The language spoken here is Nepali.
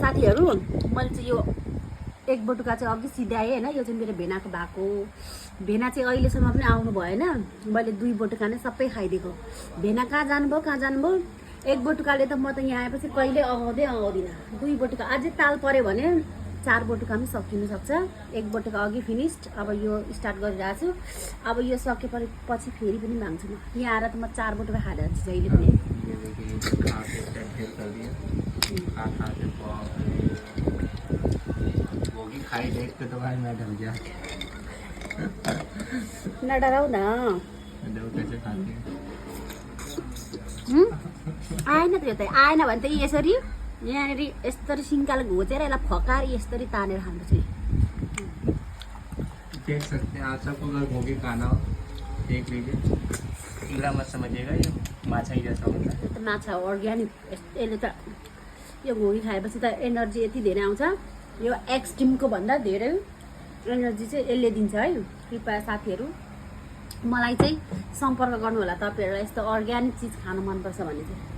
साथीहरू मैले चाहिँ यो एक बटुका चाहिँ अघि सिधाएँ होइन। यो चाहिँ मेरो भेनाको भएको। भेना चाहिँ अहिलेसम्म पनि आउनु भएन। मैले 2 बटुका नै सबै खाइदिएको। भेना कहाँ जानुभयो? एक बटुकाले त म त यहाँ आएपछि कहिले आउँदिनँ। 2 बटुका अझै ताल पऱ्यो भने 4 बटुका पनि सकिनु सक्छ। 1 बटुका अघि फिनिस्ड। अब यो स्टार्ट गरिरहेको छु। अब यो सकेपछि फेरि पनि माग्छु म। यहाँ आएर त म 4 बटुका खाँदा हुन्छ जहिले पनि। नडराउ न। आएन त यो त आएन भने त यसरी यहाँनिर यस्तरी सिङ्काले घोचेर यसलाई फकाएर यस्तरी तानेर खानुपर्छ। देख सकते हैं आप सबको अगर गोभी खाना हो देख लीजिए। पूरा मत समझिएगा, ये माछा ही जैसा होता है। त्यो त माछा हो अर्ग्यानिक। यसले त यो घोगी खाएपछि त एनर्जी यति धेरै आउँछ। यो एक्सट्रिमको भन्दा धेरै एनर्जी चाहिँ यसले दिन्छ है। कृपया साथीहरू मलाई चाहिँ सम्पर्क गर्नु होला। तपाईँहरूलाई यस्तो अर्ग्यानिक चिज खानु मनपर्छ भने चाहिँ।